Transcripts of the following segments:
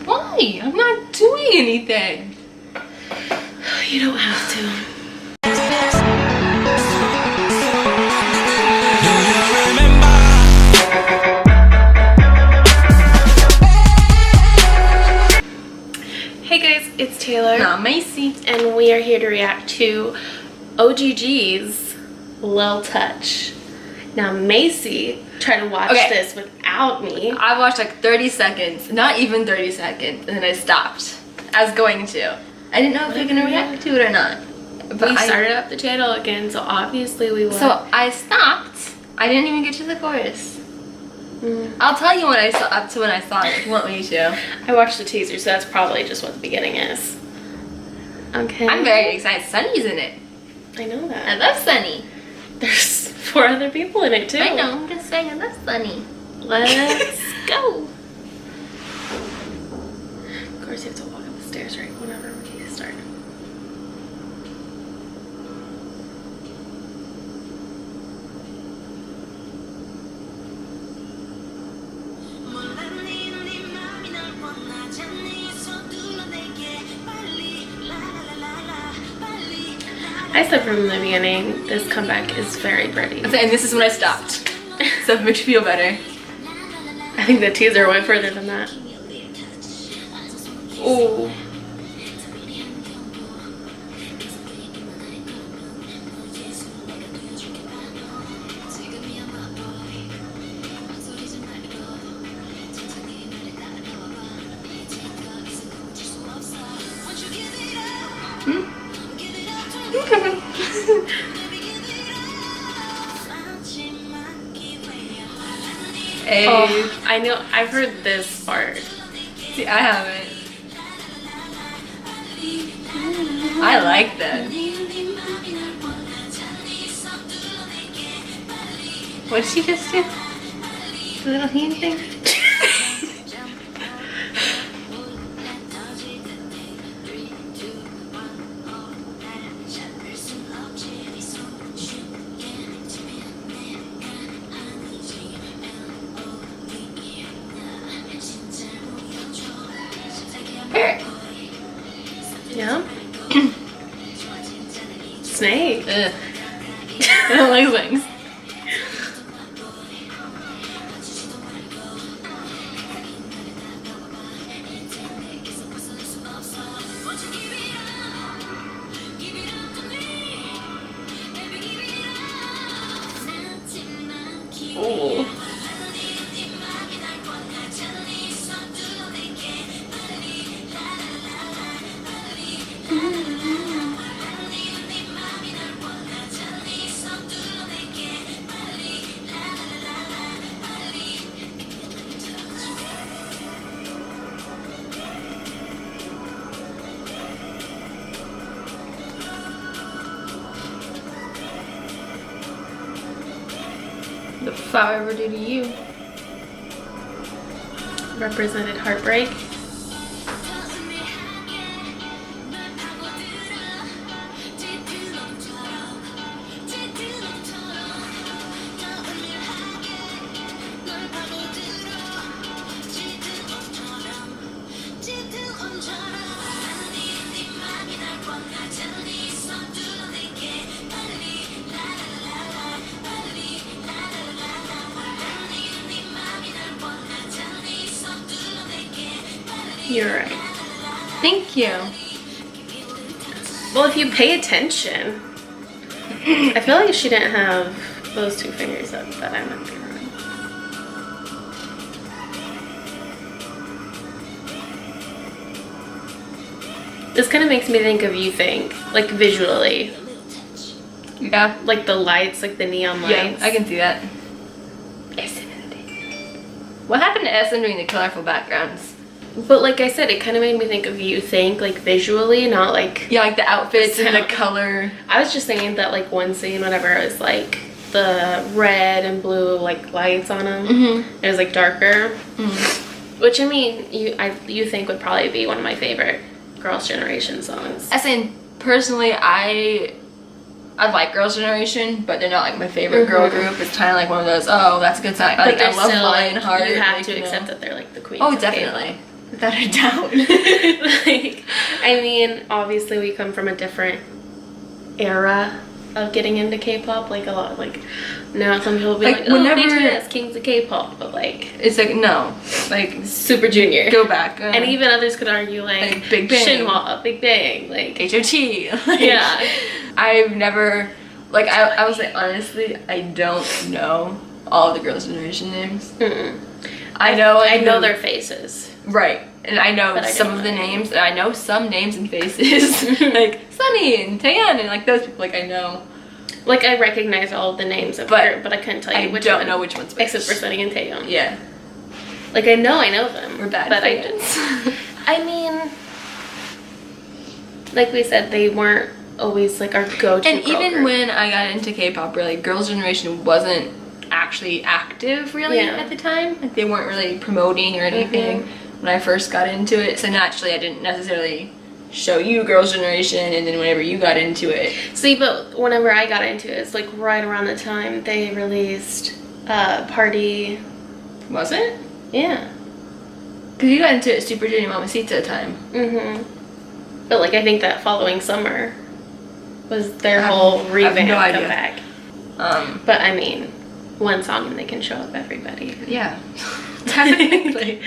Why? I'm not doing anything. You don't have to. Hey guys, it's Taylor. And I'm Macey. And we are here to react to OGG's Lil Touch. Now Macey tried to watch this without me. I watched like 30 seconds, not even 30 seconds, and then I stopped. I was going to. I didn't know if we were going to react to it or not. But we started up the channel again, so obviously we will. So I stopped. I didn't even get to the chorus. I'll tell you when I saw up to when I saw it if you want me to. I watched the teaser, so that's probably just what the beginning is. Okay. I'm very excited. Sunny's in it. I know that. I love Sunny. There's 4 other people in it too. I know. I'm just saying I love Sunny. Let's go. Of course, you have to walk up the stairs right whenever we start. I said from the beginning, this comeback is very pretty. And this is when I stopped. So it makes you feel better. I think the teaser went further than that. Ooh. Hey. Oh, I know. I've heard this part. See, I haven't. I like that. What did she just do? The little hand thing? Yeah. Snake. Ugh. I don't like wings. Oh. The flower ever do to you? Represented heartbreak. You're right. Thank you. Well, if you pay attention, I feel like she didn't have those 2 fingers up, but I might be wrong. This kind of makes me think of You Think, like visually. Yeah. Like the lights, like the neon lights. Yeah, I can see that. What happened to SM during the colorful backgrounds? But like I said, it kind of made me think of You Think, like visually, not like... Yeah, like the outfits and the color. I was just thinking that like one scene, whenever it was like the red and blue like lights on them, it was like darker. Which I mean, You Think would probably be one of my favorite Girls' Generation songs. I say personally, I like Girls' Generation, but they're not like my favorite girl group. It's kind of like one of those, oh, that's a good song. Like, I love Lionheart. You have to accept that they're like the queen. Oh, definitely. Without a doubt. Like, I mean, obviously we come from a different era of getting into K-pop. Like, a lot, like, now some people be like, oh, whenever BTS, kings of K-pop, but like, it's like, no, like Super Junior. go back. And even others could argue like Big Bang, Shinhwa, Big Bang, like HOT. Like, yeah. I've never, like, I was like, honestly, I don't know all of the Girls' Generation names. Mm-mm. I know their faces. Right. And I know some of the names, and I know some names and faces. Like Sunny and Taeyeon and like those people, like I know. Like I recognize all of the names of her, but I couldn't tell you which one. I don't know which one's which. Except for Sunny and Taeyeon. Yeah. Like I know them. We're bad but fans. I mean, like we said, they weren't always like our go-to. And even group. when I got into K-pop, really, Girls' Generation wasn't actually active really at the time. Like they weren't really promoting or anything when I first got into it. So naturally, I didn't necessarily show you Girls' Generation, and then whenever you got into it. See, but whenever I got into it, it's like right around the time they released Party. Was it? Yeah. Because you got into it Super Junior Mamacita time. But like I think that following summer was their whole revamp comeback. But I mean, one song and they can show up everybody. Yeah. Definitely.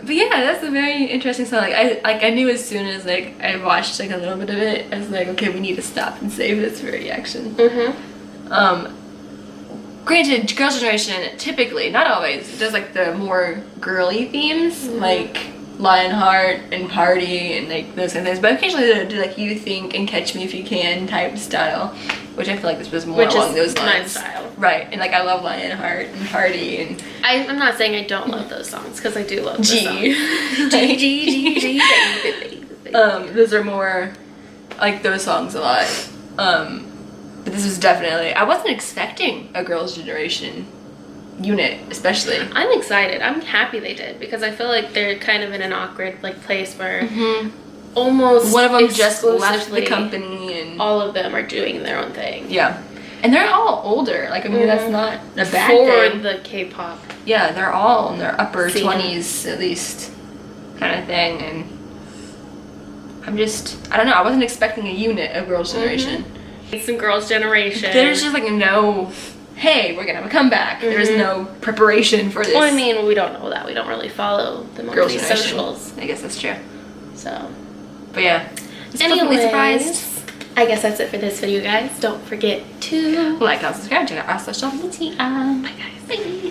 But yeah, that's a very interesting song. Like I knew as soon as like I watched like a little bit of it, I was like, okay, we need to stop and save this for reaction. Granted, Girls' Generation typically, not always, does like the more girly themes, like Lionheart and Party and like those kind of things. But occasionally they do like You Think and Catch Me If You Can type style, which I feel like this was more along those lines. My style. Right, and like I love Lionheart and Party and I'm not saying I don't love those songs because I do love those songs. G. Those are more like those songs a lot. But this was definitely, I wasn't expecting a Girls' Generation unit, especially. I'm excited. I'm happy they did because I feel like they're kind of in an awkward like place where almost one of them just left the company and all of them are doing their own thing. Yeah. And they're all older. Like, I mean, that's not a bad thing. For the K-pop. Yeah, they're all in their upper 20s at least kind of thing. And I'm just, I don't know, I wasn't expecting a unit of Girls' Generation. Some Girls' Generation. There's just like no, hey, we're gonna have a comeback. There's no preparation for this. Well, I mean, we don't know that. We don't really follow the Girls' monthly socials. I guess that's true. So. But yeah. Anyways, surprised. I guess that's it for this video, guys. Don't forget to like, comment, subscribe, check out our social media. Bye, guys. Bye.